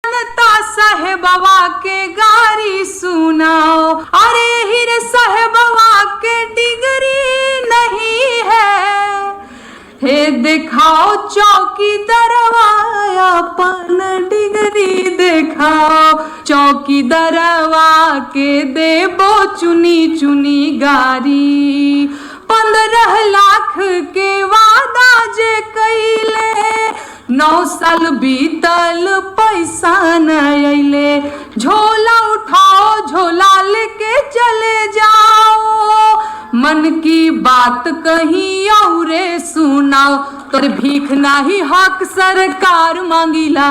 जनता साहेबवा के गारी सुनाओ, अरे हीरे साहेबवा के डिगरी नहीं है, हे दिखाओ चौकीदारवा अपन डिगरी दिखाओ, चौकीदारवा के देबो चुनी चुनी गारी, 15 लाख के वादा जे कैले, 9 साल बीतल पैसा न अइले, झोला उठाओ झोला लेके चले जाओ, मन की बात कहीं औरे सुनाओ, तोर भीख नाही हक सरकार मांगिला,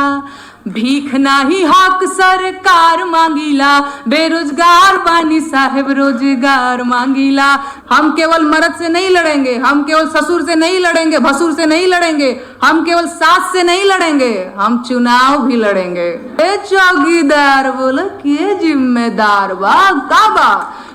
भीख नाही हक सरकार मांगिला, बेरोजगार बानी साहेब रोजगार मांगिला। हम केवल मर्द से नहीं लड़ेंगे, हम केवल ससुर से नहीं लड़ेंगे, भसुर से नहीं लड़ेंगे, हम केवल सास से नहीं लड़ेंगे, हम चुनाव भी लड़ेंगे। ए चौकीदार बोला के जिम्मेदार बा काबा,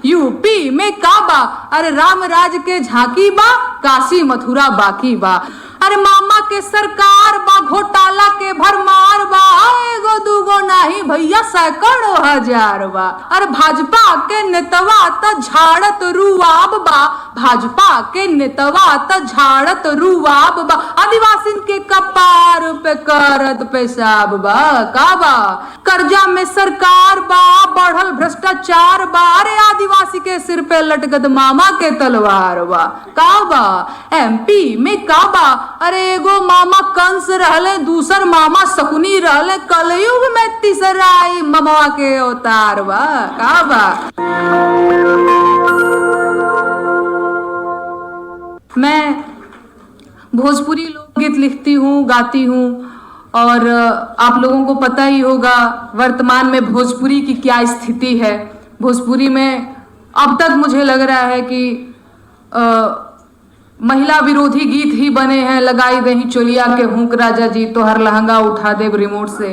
यूपी में काबा, अरे राम राज के झांकी बा, काशी मथुरा बाकी बा, अरे मामा के सरकार बा, घोटाला के भरमार बा, एगो दूगो नहीं भैया सैकड़ों हजार बा, अरे भाजपा के नेतवा त झाड़त रुआब बा, भाजपा के नेतवा त झाड़त रुआब बा, आदिवासी के कपार पे करत पेशाब बा काबा, कर्जा में सरकार बा, बढ़ल भ्रष्टाचार बा, अरे आदिवासी के सिर पे लटकत मामा के तलवार बा काबा, एमपी में काबा, अरे एगो मामा कंस रहले, दूसर मामा शकुनी रहले, कलयुग में तीसराई मामा के अवतार बा काबा। मैं भोजपुरी लोकगीत लिखती हूँ, गाती हूँ, और आप लोगों को पता ही होगा वर्तमान में भोजपुरी की क्या स्थिति है। भोजपुरी में अब तक मुझे लग रहा है कि महिला विरोधी गीत ही बने हैं, लगाई गई चोलिया के हुक राजा जी तो हर लहंगा उठा दे रिमोट से।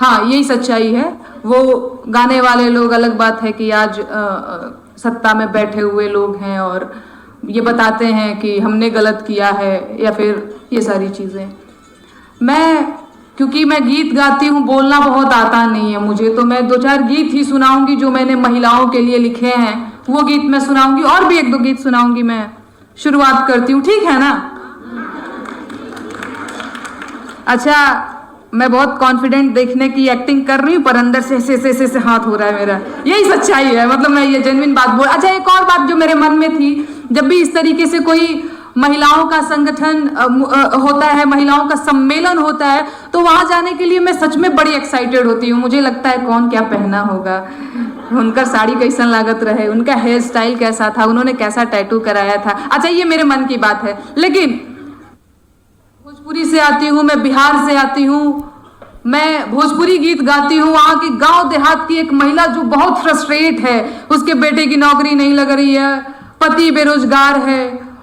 हाँ, यही सच्चाई है। वो गाने वाले लोग अलग बात है कि आज सत्ता में बैठे हुए लोग हैं और ये बताते हैं कि हमने गलत किया है या फिर ये सारी चीज़ें। क्योंकि मैं गीत गाती हूँ, बोलना बहुत आता नहीं है मुझे, तो मैं 2-4 गीत ही सुनाऊंगी जो मैंने महिलाओं के लिए लिखे हैं, वो गीत मैं सुनाऊंगी, और भी 1-2 गीत सुनाऊंगी। मैं शुरुआत करती हूँ, ठीक है ना? अच्छा, मैं बहुत कॉन्फिडेंट देखने की एक्टिंग कर रही हूँ, पर अंदर से हाथ हो रहा है मेरा, यही सच्चाई है। मतलब मैं ये जेन्युइन बात बोल। अच्छा, एक और बात जो मेरे मन में थी, जब भी इस तरीके से कोई महिलाओं का संगठन होता है, महिलाओं का सम्मेलन होता है, तो वहां जाने के लिए मैं सच में बड़ी एक्साइटेड होती हूँ। मुझे लगता है कौन क्या पहना होगा, उनका साड़ी कैसा लागत रहे, उनका हेयर स्टाइल कैसा था, उन्होंने कैसा टैटू कराया था। अच्छा, ये मेरे मन की बात है। लेकिन भोजपुरी से आती हूँ, मैं बिहार से आती हूँ, मैं भोजपुरी गीत गाती हूँ। वहाँ की गांव देहात की एक महिला जो बहुत फ्रस्ट्रेट है, उसके बेटे की नौकरी नहीं लग रही है, पति बेरोजगार है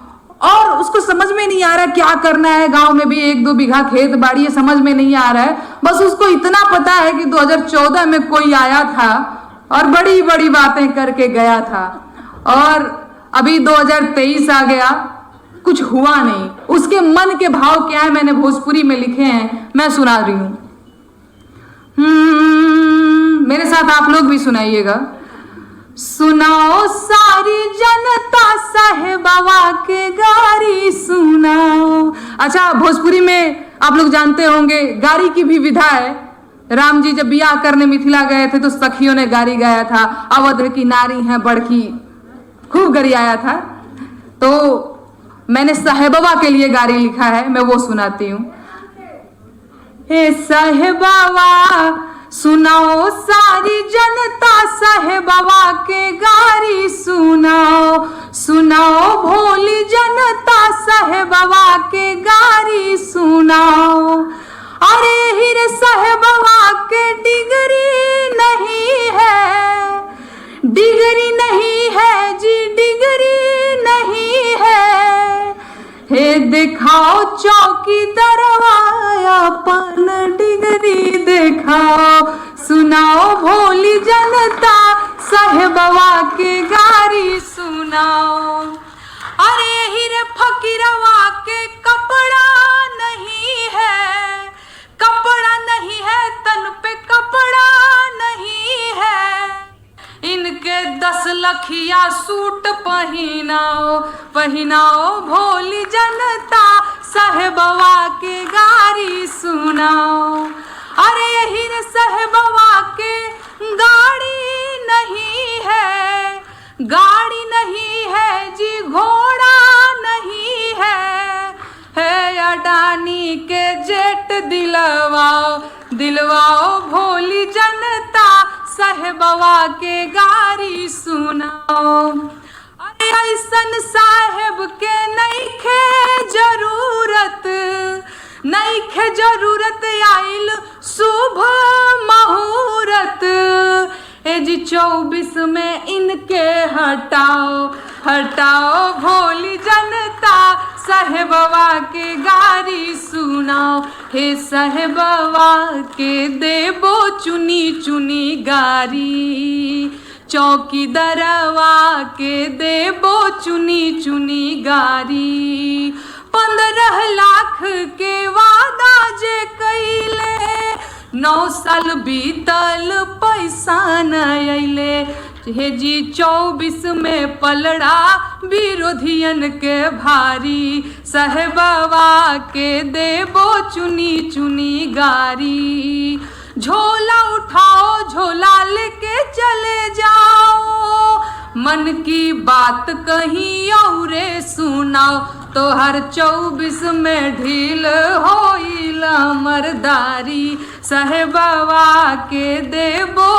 और उसको समझ में नहीं आ रहा क्या करना है। गांव में भी 1-2 बीघा खेत बाड़ी है, समझ में नहीं आ रहा है। बस उसको इतना पता है कि 2014 में कोई आया था और बड़ी बड़ी बातें करके गया था, और अभी 2023 आ गया, कुछ हुआ नहीं। उसके मन के भाव क्या है मैंने भोजपुरी में लिखे हैं, मैं सुना रही हूं। मेरे साथ आप लोग भी सुनाइएगा। सुनाओ सारी जनता साहेबवा के गारी सुनाओ। अच्छा, भोजपुरी में आप लोग जानते होंगे गारी की भी विधा है। राम जी जब बियाह करने मिथिला गए थे तो सखियों ने गारी गाया था, अवध की नारी है बड़की, खूब गरियाया था। तो मैंने साहेबवा के लिए गारी लिखा है, मैं वो सुनाती हूँ। हे साहेबवा सुनाओ सारी जनता साहेबवा के गारी सुनाओ, सुनाओ भोली जनता साहेबवा के गारी सुनाओ। अरे हीरे साहेबवा के डिगरी नहीं है, डिगरी नहीं है जी, डिगरी नहीं है, हे दिखाओ चौकीदारवा अपन डिगरी दिखाओ, सुनाओ भोली जनता साहेबवा के गारी सुनाओ। अरे हीरे फकीरवा के कपड़ा नहीं है, कपड़ा नहीं है तन पे सखिया सूट पहिनाओ पहिनाओ भोली जनता साहेबवा के गारी सुनाओ। अरे यही रे साहेबवा के गाड़ी नहीं है, गाड़ी नहीं है जी घोड़ा नहीं है अडानी के जेट दिलवाओ दिलवाओ भोली जनता साहेबवा के गारी सुनाओ। अरे ऐसन साहेब के नइखे जरूरत, नइखे जरूरत आइल शुभ मुहूर्त। ए जी 24 में इनके हटाओ हटाओ भोली जनता साहेबवा के गारी सुनाओ। हे साहेबवा के देबो चुनी चुनी गारी, चौकीदारवा के देबो चुनी चुनी गारी। 15 लाख के वादा जे कैले 9 साल बीतल पैसा न अइले। हे जी 24 में पलड़ा विरोधियन के भारी, साहेबवा के देबो चुनी चुनी गारी। झोला उठाओ झोला लेके चले जाओ, मन की बात कहीं औरे सुनाओ। तो हर 24 में ढील होइला मरदारी, साहेबवा के देबो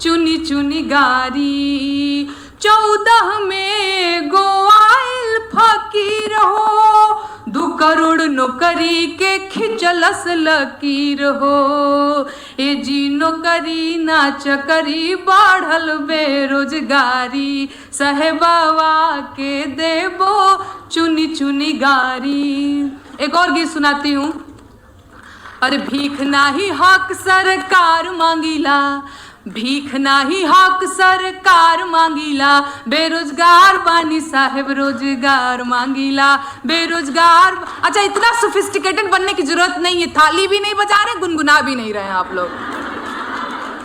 चुनी चुनी गारी। 14 में गोवाइल फकीर हो, 2 करोड़ नौकरी के खिंचलस लकीर हो। ए जी नौकरी ना चकरी बढ़ल बेरोजगारी, साहेबवा के देबो चुनी चुनी गारी। एक और गीत सुनाती हूँ। अरे भीख नाही हक सरकार मांगीला, भीख नाही हक सरकार मांगीला। बेरोजगार बानी साहेब रोजगार मांगीला, बेरोजगार। अच्छा इतना सोफिस्टिकेटेड बनने की जरूरत नहीं है, थाली भी नहीं बजा रहे गुनगुना भी नहीं रहे आप लोग।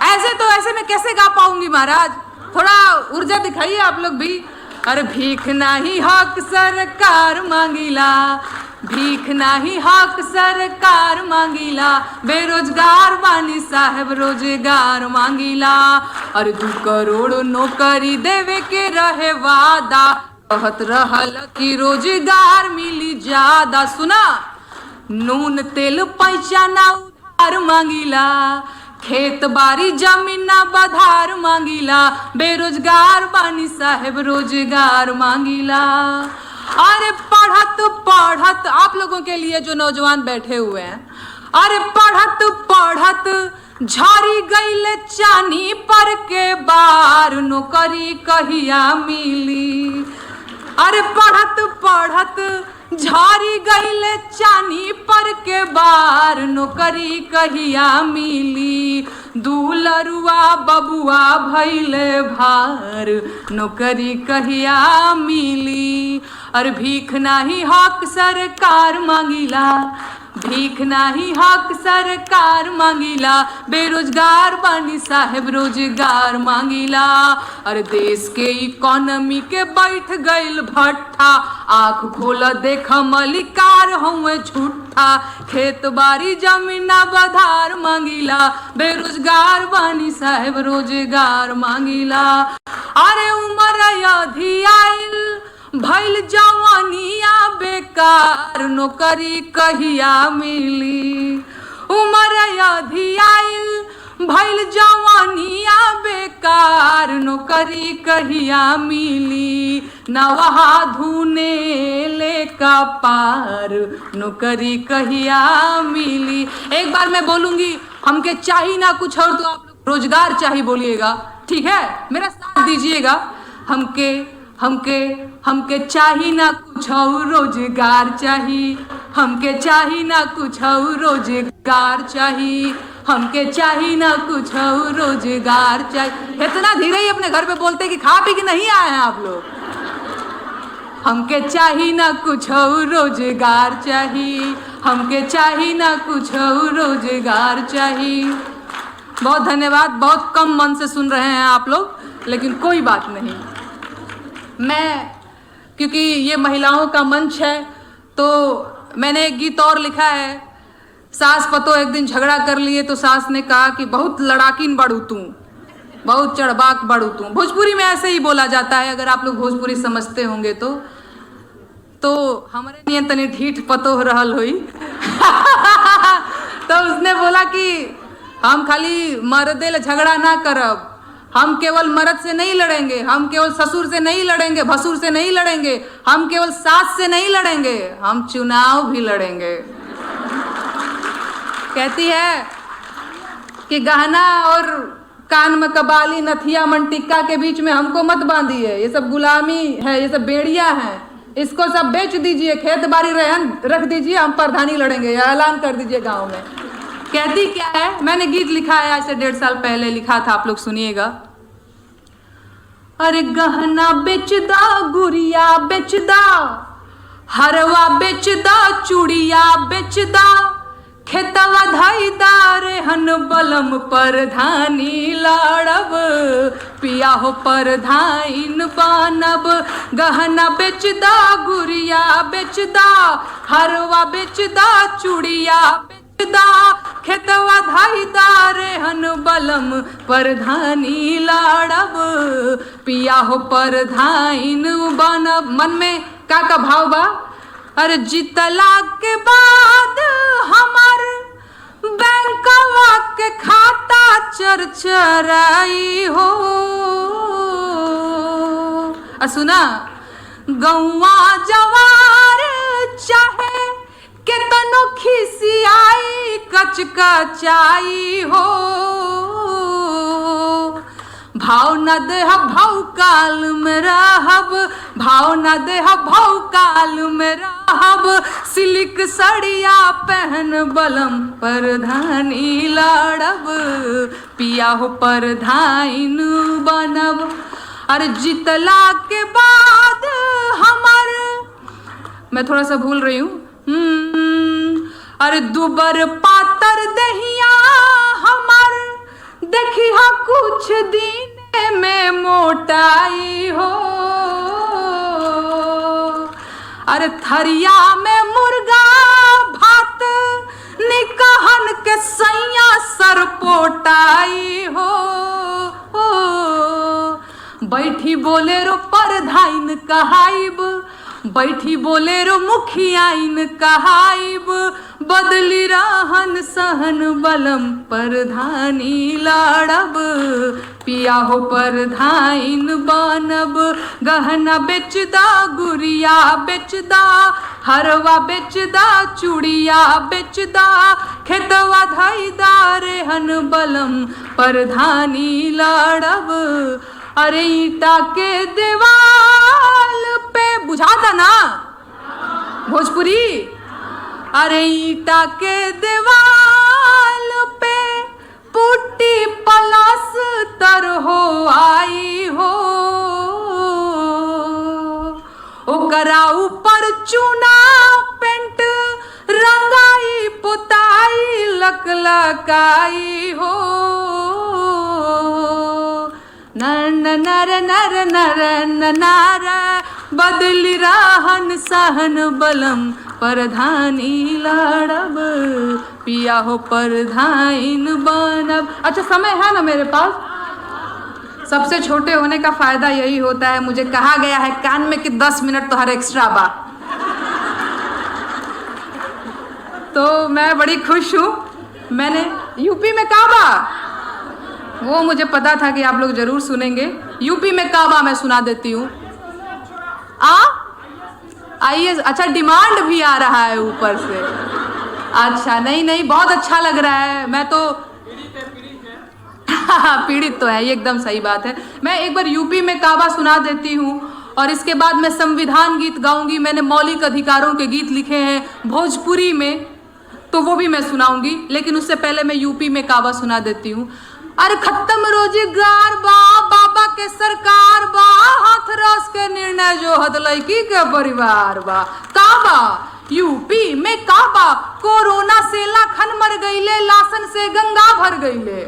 ऐसे तो ऐसे में कैसे गा पाऊंगी महाराज, थोड़ा ऊर्जा दिखाइए आप लोग भी। अरे भीख नाही हक सरकार मांगीला, भीख नाही हक सरकार मांगीला। बेरोजगार बानी साहेब रोजगार मांगीला। अरे 2 करोड़ नौकरी देवे के रहे वादा, कहत रहल कि रोजगार मिली ज्यादा। सुना नून तेल पैसा ना उधार मांगीला, खेत बाड़ी जमीन ना बधार मांगीला। बेरोजगार बानी साहेब रोजगार मांगीला। अरे पढ़त पढ़त आप लोगों के लिए जो नौजवान बैठे हुए हैं, अरे पढ़त पढ़त झरी गईले चानी पर के बार, नौकरी कहिया मिली। अरे पढ़त पढ़त झरी गईले चानी पर के बार, नौकरी कहिया मिली। दूलरुआ बबुआ भैले भार, नौकरी कहिया मिली। अरे भीख नाही हक सरकार मांगीला, भीख नाही हक सरकार मांगीला। बेरोजगार बानी साहेब रोजगार मांगीला। अरे देश के इकोनॉमी के बैठ गईल भट्ठा, आँख खोल देख मलिकार हुए झूठा। खेत बाड़ी जमीना बधार मांगीला, बेरोजगार बानी साहेब रोजगार मांगीला। अरे उमर अधी आइल भइल जवानिया बेकार, नौकरी कहिया मिली। उमर अधी आइल भइल जवानिया बेकार, नौकरी कहिया मिली। नवहा धुने ले का पार, नौकरी कहिया मिली। एक बार मैं बोलूंगी, हमके चाहिए ना कुछ और, तो आप लोग रोजगार चाहिए बोलिएगा, ठीक है? मेरा साथ दीजिएगा। हमके हमके हमके चाहिए ना कुछ और, रोजगार चाहिए। हमके चाहिए ना कुछ और, रोजगार चाहिए। हमके चाहिए ना कुछ और, रोजगार चाहिए। इतना धीरे ही अपने घर पे बोलते कि खा पी के नहीं आए हैं आप लोग। हमके चाहिए ना कुछ और, रोजगार चाहिए। हमके चाहिए ना कुछ और, रोजगार चाहिए। बहुत धन्यवाद। बहुत कम मन से सुन रहे हैं आप लोग, लेकिन कोई बात नहीं। मैं, क्योंकि ये महिलाओं का मंच है, तो मैंने एक गीत और लिखा है। सास पतो एक दिन झगड़ा कर लिए तो सास ने कहा कि बहुत लड़ाकिन बड़ू तू, बहुत चढ़बाक बड़ू तू। भोजपुरी में ऐसे ही बोला जाता है, अगर आप लोग भोजपुरी समझते होंगे तो हमारे लिए तनी ढीठ पतो हो रहल हुई। तो उसने बोला कि हम खाली मर्दे ले झगड़ा ना करब, हम केवल मर्द से नहीं लड़ेंगे, हम केवल ससुर से नहीं लड़ेंगे, भसुर से नहीं लड़ेंगे, हम केवल सास से नहीं लड़ेंगे, हम चुनाव भी लड़ेंगे। कहती है कि गहना और कान में कबाली, नथिया, मनटिक्का के बीच में हमको मत बांधिए, ये सब गुलामी है, ये सब बेड़िया है, इसको सब बेच दीजिए, खेत बाड़ी रहन रख दीजिए, हम प्रधानी लड़ेंगे, या ऐलान कर दीजिए गांव में। कहती क्या है, मैंने गीत लिखा है आज से 1.5 साल पहले लिखा था, आप लोग सुनिएगा। अरे गहना बेचदा, गुड़िया बेचदा, हरवा बेचदा, चूड़िया बेचदा, खेतवा धाईदार हन बलम परधानी लाड़ब, पिया हो परधाइन बानब। गहना बेचदा, गुड़िया बेचदा, हरवा बेचदा, चूड़िया बेचदा, खेतवा धाईदार हन बलम परधानी लाड़ब, पिया हो परधाइन बानब। मन में का भाव बा? अरे जितला के बाद हमार बैंकवा के खाता चरचराई हो। सुना, गौवा जवार चाहे केतनो खिसियाई कचकचाई हो। भाव न देह भाव काल में रहब, भाव न देह भाव काल में रहब, सिल्क सड़िया पहन बलम परधानी लाड़ब, पिया हो परधाइन बनब। अरे जितला के बाद हमार, मैं थोड़ा सा भूल रही हूँ, अरे दुबर पातर दहिया हमार, देखिया कुछ दिन में मोटाई हो। अरे थरिया में मुर्गा भात निकहन के सैया सरपोटाई हो। बैठी बोलेरो परधाइन कहाइब, बैठी बोलेरो मुखियाइन कहाइब, बदली रहन सहन बलम परधानी लाड़ब, पिया हो परधाइन बनब। गहना बेचदा, गुड़िया बेचदा, हरवा बेचदा, चूड़िया बेचदा, खेतवा धाईदार हन बलम परधानी लाड़ब। अरे ईटा के देवाल पे, बुझाता ना भोजपुरी? अरे ईटा के देवाल पे पुट्टी पलस तर हो आई हो। ओकरा ऊपर चूना पेंट रंगाई पुताई लकलकाई हो। नर नर नर नर नर, बदली रहन सहन बलम परधानी लाड़ब, पिया हो परधाइन बनब। अच्छा समय है ना मेरे पास? सबसे छोटे होने का फायदा यही होता है, मुझे कहा गया है कान में कि 10 मिनट तो हर एक्स्ट्रा बा। तो मैं बड़ी खुश हूँ। मैंने यूपी में काबा, वो मुझे पता था कि आप लोग जरूर सुनेंगे। यूपी में काबा मैं सुना देती हूँ। आइए। अच्छा, डिमांड भी आ रहा है ऊपर से। अच्छा, नहीं बहुत अच्छा लग रहा है। मैं तो पीड़ित तो है, ये एकदम सही बात है। मैं एक बार यूपी में काबा सुना देती हूँ और इसके बाद मैं संविधान गीत गाऊंगी। मैंने मौलिक अधिकारों के गीत लिखे हैं भोजपुरी में, तो वो भी मैं सुनाऊंगी, लेकिन उससे पहले मैं यूपी में काबा सुना देती हूँ। अरे खत्म रोजगार बा, बाबा के सरकार बा, हाथरस के निर्णय जो हद लड़की के परिवार बा। काबा यूपी में काबा, कोरोना से लाखन मर गईले, लाशन से गंगा भर गईले।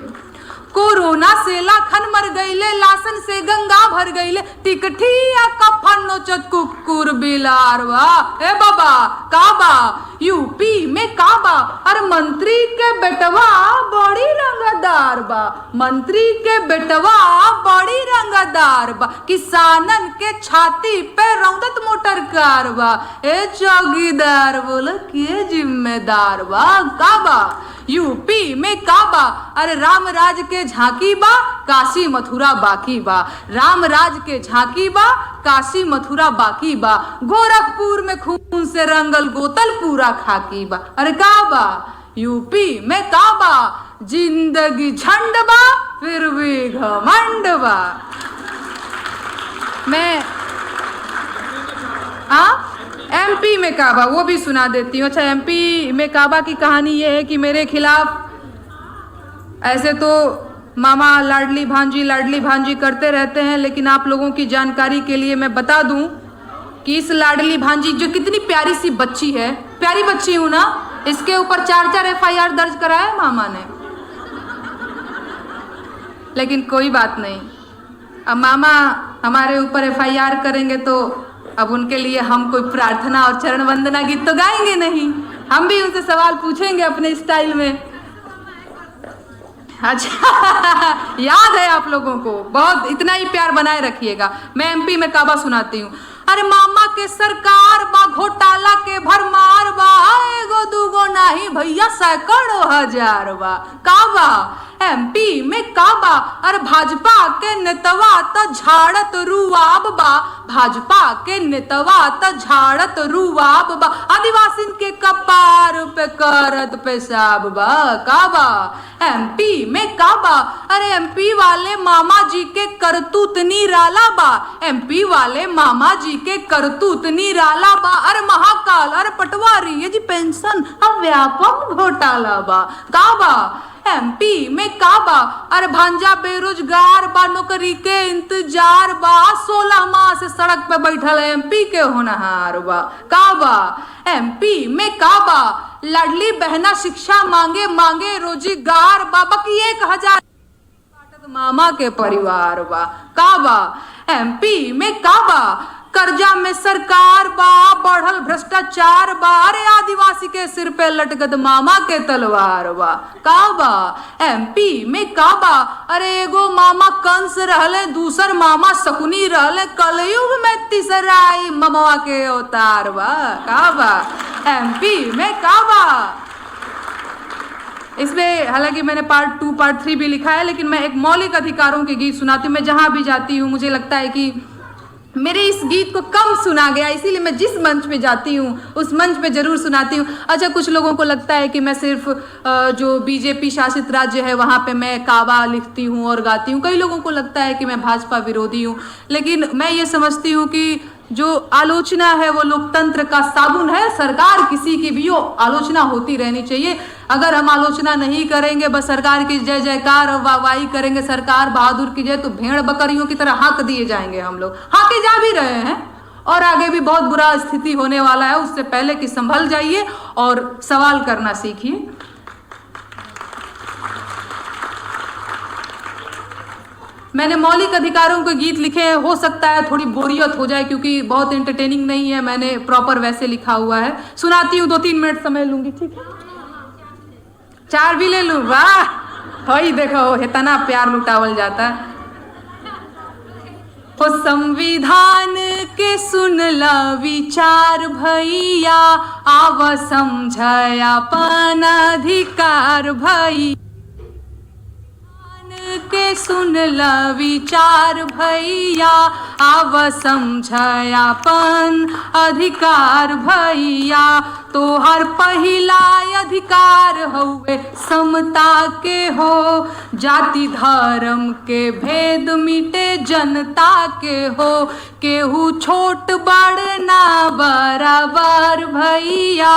कोरोना से लाखन मर गईले, लासन से गंगा भर गईले, टिकठिया कफन नोचत कुकुर बिलारवा। ए बाबा काबा यूपी में काबा, अरे मंत्री के बेटवा बड़ी रंगदार बा, मंत्री के बेटवा बड़ी रंगदार बा, किसानन के छाती पे रौदत मोटर कार बा। ए चौकीदार बोला के जिम्मेदार बा। काबा यूपी में काबा, अरे राम राज के झांकी बा, काशी मथुरा बाकी बा, राम राज के झांकी बा, काशी मथुरा बाकी बा, गोरखपुर में खून से रंगल गोतल पूरा खाकी बा। अरे काबा यूपी में काबा, जिंदगी झंड बा फिर भी घमंड बा। मैं एमपी में काबा वो भी सुना देती हूँ। अच्छा, एमपी में काबा की कहानी ये है कि मेरे खिलाफ ऐसे तो मामा लाडली भांजी करते रहते हैं, लेकिन आप लोगों की जानकारी के लिए मैं बता दूं कि इस लाडली भांजी जो कितनी प्यारी सी बच्ची है, प्यारी बच्ची हूं ना, इसके ऊपर 4 एफआईआर दर्ज कराया मामा ने। लेकिन कोई बात नहीं, अब मामा हमारे ऊपर एफआईआर करेंगे तो अब उनके लिए हम कोई प्रार्थना और चरण वंदना गीत तो गाएंगे नहीं, हम भी उनसे सवाल पूछेंगे अपने स्टाइल में। अच्छा याद है आप लोगों को, बहुत इतना ही प्यार बनाए रखिएगा। मैं एमपी में काबा सुनाती हूँ। अरे मामा के सरकार बा, घोटाला के भरमार बा, एगो दूगो नहीं भैया सैकड़ों हजार बा। काबा एमपी में काबा, अरे भाजपा के नेतवा त झाड़त रुआब बा, भाजपा के नेतवा त झाड़त रुआब बा, आदिवासिन के कपार पे करत पेशाब बा। काबा एमपी में काबा, अरे एमपी वाले मामा जी के करतूत निराला बा, एमपी वाले मामा जी के करतूत निराला बा, अरे महाकाल अरे पटवारी ये जी पेंशन अब व्यापक घोटाला बा। काबा एमपी में काबा, अरे भांजा बेरोजगार बा, नौकरी के इंतजार बा, 16 माह से सड़क पे बैठल एमपी के होनहार बा। काबा एमपी में काबा, लाडली बहना शिक्षा मांगे मांगे रोजगार बा, बाकी 1000 मामा के परिवार बा। काबा एमपी में काबा, कर्जा में सरकार बा, बढ़ल भ्रष्टाचार बा, अरे आदिवासी के सिर पे लटकत मामा के तलवार बा। काबा एमपी में काबा, अरे एगो मामा कंस रहले, दूसर मामा शकुनी रहले, कलयुग में तीसराई ममवा के अवतार बा। काबा एमपी में काबा। इसमें हालांकि मैंने पार्ट 2 पार्ट 3 भी लिखा है, लेकिन मैं एक मौलिक अधिकारों के गीत सुनाती हूँ। मैं जहां भी जाती हूँ मुझे लगता है कि मेरे इस गीत को कम सुना गया, इसीलिए मैं जिस मंच पे जाती हूँ उस मंच पे जरूर सुनाती हूँ। अच्छा, कुछ लोगों को लगता है कि मैं सिर्फ जो बीजेपी शासित राज्य है वहाँ पे मैं काबा लिखती हूँ और गाती हूँ, कई लोगों को लगता है कि मैं भाजपा विरोधी हूँ, लेकिन मैं ये समझती हूँ कि जो आलोचना है वो लोकतंत्र का साबुन है। सरकार किसी की भी हो, आलोचना होती रहनी चाहिए। अगर हम आलोचना नहीं करेंगे, बस सरकार की जय जयकार और वाहवाही करेंगे, सरकार बहादुर की जय, तो भेड़ बकरियों की तरह हाँक दिए जाएंगे हम लोग। हाँके जा भी रहे हैं और आगे भी बहुत बुरा स्थिति होने वाला है। उससे पहले कि संभल जाइए और सवाल करना सीखिए। मैंने मौलिक अधिकारों के गीत लिखे हैं, हो सकता है थोड़ी बोरियत हो जाए क्योंकि बहुत एंटरटेनिंग नहीं है, मैंने प्रॉपर वैसे लिखा हुआ है। सुनाती हूँ, 2-3 मिनट समय लूंगी, ठीक है? 4 भी ले लूं? वाह, वही देखो इतना प्यार लुटावल जाता है। हो संविधान के सुनला विचार भैया, आव समझया अपन अधिकार भैया के सुनला विचार भैया, आव समझयापन अधिकार भैया। तोहर पहिला अधिकार हउए समता के हो, जाति धर्म के भेद मिटे जनता के हो, केहू छोट बड़ ना बराबर भैया,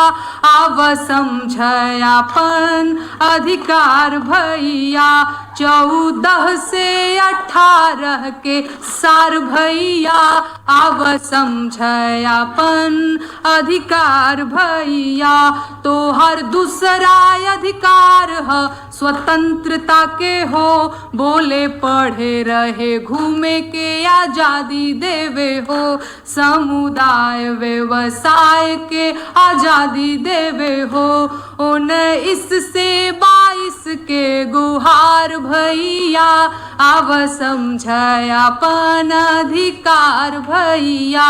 आव समझयापन अधिकार भैया। 14 से 18 के सार भैया आव समझयापन अधिकार भैया। तो हर दूसरा अधिकार है स्वतंत्रता के हो, बोले पढ़े रहे घूमे के आजादी देवे हो, समुदाय व्यवसाय के आजादी देवे हो। 19 से 22 के गुहार भैया आव समझयापन अधिकार भैया।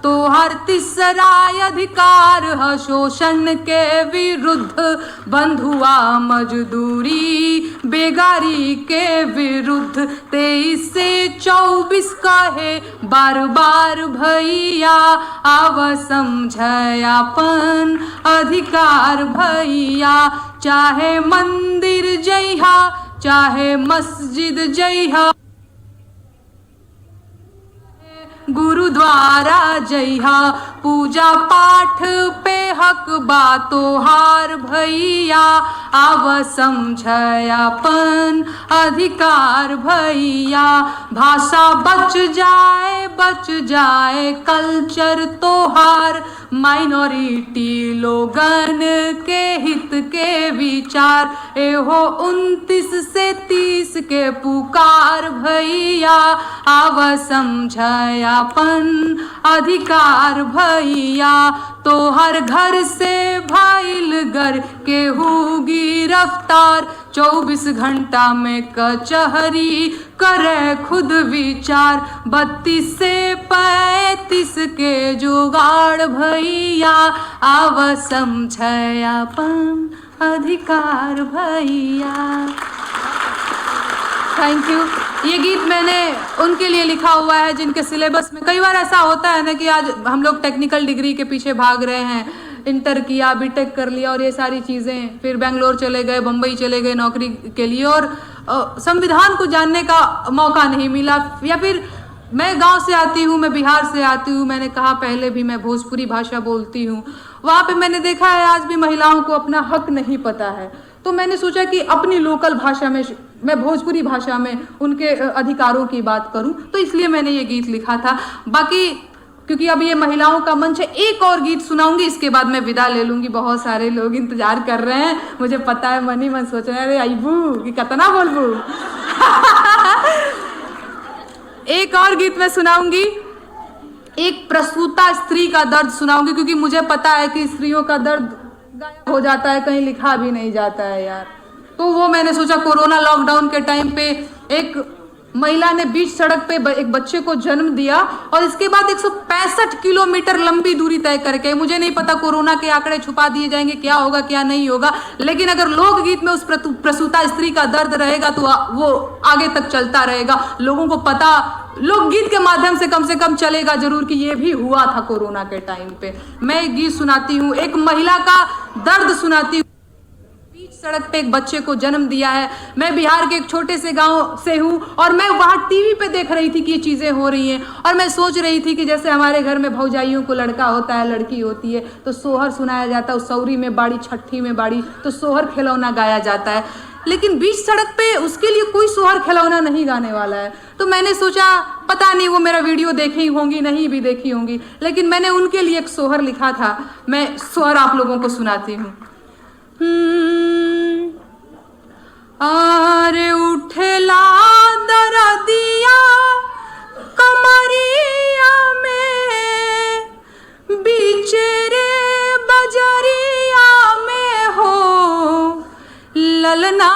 तो हर तीसरा अधिकार है शोषण के विरुद्ध, बंधुआ मजदूरी बेगारी के विरुद्ध। 23 से 24 कहे बार बार भैया आव समझयापन अधिकार भैया। चाहे मंदिर जइहा चाहे मस्जिद जइहा, गुरुद्वारा जइहा, पूजा पाठ पे हक बा तोहार भैया आव समझयापन अधिकार भैया। भाषा बच जाए कल्चर तोहार, माइनॉरिटी लोगन के हित के विचार। एहो 29 से 30 के पुकार भैया आव समझयापन अधिकार भैया। तो हर घर से भइल घर केहू गिरफ्तार, 24 घंटा में कचहरी करे खुद विचार। 32 से 35 के जुगाड़ भैया आव समझयापन अधिकार भैया। Thank you. ये गीत मैंने उनके लिए लिखा हुआ है जिनके सिलेबस में कई बार ऐसा होता है ना कि आज हम लोग टेक्निकल डिग्री के पीछे भाग रहे हैं, इंटर किया, बीटेक कर लिया और ये सारी चीज़ें, फिर बेंगलोर चले गए, बम्बई चले गए नौकरी के लिए और संविधान को जानने का मौका नहीं मिला। या फिर मैं गांव से आती हूँ, मैं बिहार से आती हूँ, मैंने कहा पहले भी मैं भोजपुरी भाषा बोलती हूँ। वहाँ पे मैंने देखा है आज भी महिलाओं को अपना हक नहीं पता है। तो मैंने सोचा कि अपनी लोकल भाषा में, मैं भोजपुरी भाषा में उनके अधिकारों की बात करूं, तो इसलिए मैंने ये गीत लिखा था। बाकी क्योंकि अब ये महिलाओं का मंच है, एक और गीत सुनाऊंगी, इसके बाद मैं विदा ले लूंगी। बहुत सारे लोग इंतजार कर रहे हैं, मुझे पता है, मन ही मन सोच रहे हैं अरे आईबू कि कतना बोलबू। एक और गीत मैं सुनाऊंगी, एक प्रसूता स्त्री का दर्द सुनाऊंगी, क्योंकि मुझे पता है कि स्त्रियों का दर्द गायब हो जाता है, कहीं लिखा भी नहीं जाता है यार। तो वो मैंने सोचा कोरोना लॉकडाउन के टाइम पे एक महिला ने बीच सड़क पे एक बच्चे को जन्म दिया और इसके बाद 165 किलोमीटर लंबी दूरी तय करके, मुझे नहीं पता कोरोना के आंकड़े छुपा दिए जाएंगे, क्या होगा क्या नहीं होगा, लेकिन अगर लोकगीत में उस प्रसूता स्त्री का दर्द रहेगा तो वो आगे तक चलता रहेगा। लोगों को पता, लोकगीत के माध्यम से कम चलेगा जरूर कि ये भी हुआ था कोरोना के टाइम पे। मैं एक गीत सुनाती हूँ, एक महिला का दर्द सुनाती हूँ। सड़क पे एक बच्चे को जन्म दिया है। मैं बिहार के एक छोटे से गांव से हूँ और मैं वहाँ टीवी पे देख रही थी कि ये चीज़ें हो रही हैं और मैं सोच रही थी कि जैसे हमारे घर में भौजाइयों को लड़का होता है, लड़की होती है तो सोहर सुनाया जाता है, उस सौरी में बाड़ी, छठी में बाड़ी, तो सोहर खिलौना गाया जाता है। लेकिन बीच सड़क पे उसके लिए कोई सोहर खिलौना नहीं गाने वाला है। तो मैंने सोचा पता नहीं वो मेरा वीडियो देखी होंगी, नहीं भी देखी होंगी, लेकिन मैंने उनके लिए एक सोहर लिखा था। मैं सोहर आप लोगों को सुनाती हूँ। आरे उठला दरदिया कमरिया में, बीचे रे बजरिया में हो, ललना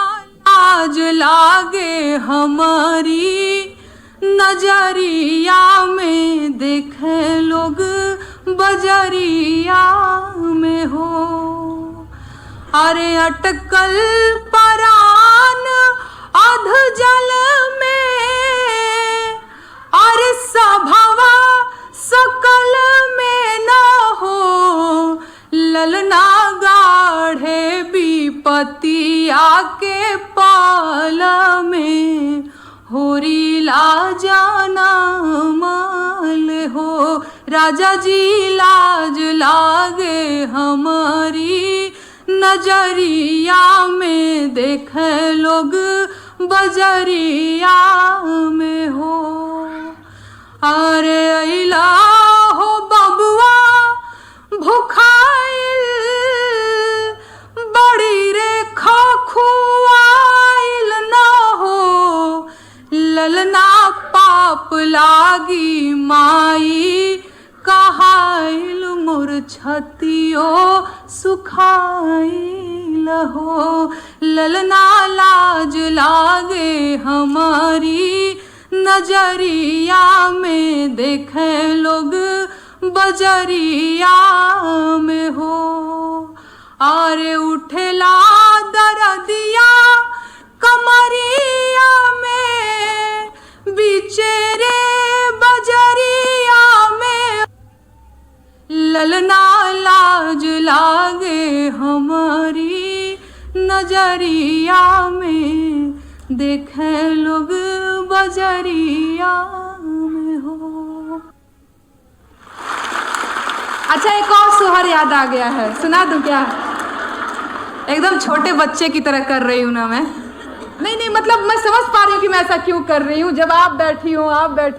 लाज लागे हमारी नजरिया में, देखे लोग बजरिया में हो। अरे अटकल परान अध जल में, अरे सभवा सकल में न हो, ललना गाढ़े विपतिया के पाल में, होरी लाजाना माल हो, राजा जी लाज लागे हमारी नजरिया में, देखे लोग बजरिया में हो। अरे अइला हो बबुआ भुखाइल, बड़ी रे खुआइल न हो, ललना पाप लागी माई कहाइल, मोर छतियो सुखाइल हो। ललना लाज लागे हमारी नजरिया में, देखे लोग बजरिया में हो। अरे उठेला दरदिया कमरिया में, बिचेरे बजरिया में, ललना लाज लागे हमारी नजरिया में, देखे लोग बजरिया में हो। अच्छा, एक और सोहर याद आ गया है, सुना दूं क्या? एकदम छोटे बच्चे की तरह कर रही हूँ ना मैं। नहीं मतलब मैं समझ पा रही हूँ कि मैं ऐसा क्यों कर रही हूँ। जब आप बैठी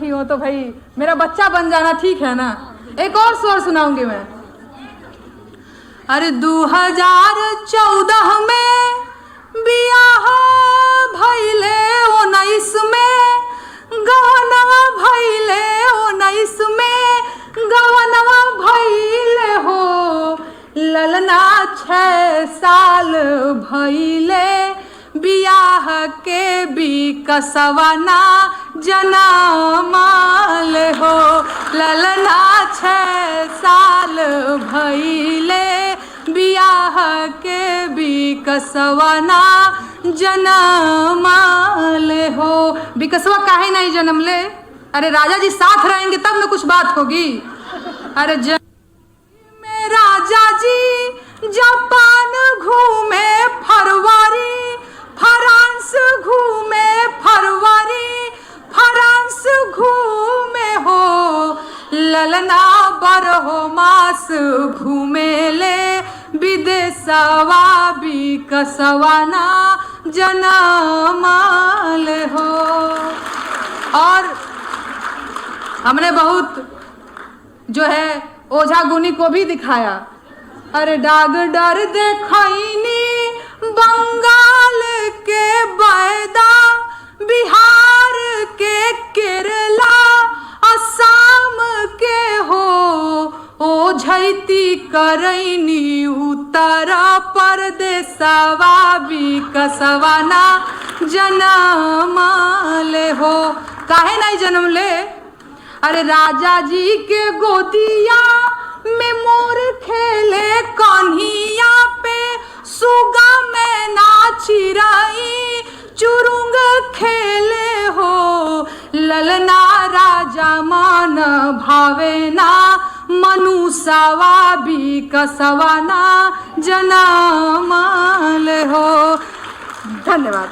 हो तो भाई मेरा बच्चा बन जाना ठीक है ना। एक और सोहर सुनाऊंगी मैं। अरे 2014 में बियाह भइले 19 में, गवनवा भइले 19 में, गवनवा भइले हो। ललना 6 साल भइले, बियाह के बिकसवना जनमाल हो। ललना 6 साल भइले, बियाह के बिकसवना जनमाल हो। बिकसवा काहे नहीं जन्म ले? अरे राजा जी साथ रहेंगे तब न कुछ बात होगी। अरे में राजा जी जापान घूमे फरवरी, फ्रांस घूमे फरवरी, फ्रांस घूमे हो। ललना बरहो मास घूमे ले, विदेशवा बिकसवना जनमाल हो। और हमने बहुत जो है ओझा गुनी को भी दिखाया। अरे डागडर देखैनी बंगाल के बैदा, बिहार के केरला, असम के हो। ओझैती करैनी उत्तर प्रदेशवा बिकसवना जनमाल हो। काहे नहीं जन्म ले? अरे राजा जी के गोदिया में मोर खेले कन्हिया पे, सुगा में ना चिराई चुरुंग खेले हो। ललना राजा मन भावे ना, मनुष्यवा बिकसवना जनमाल हो। धन्यवाद।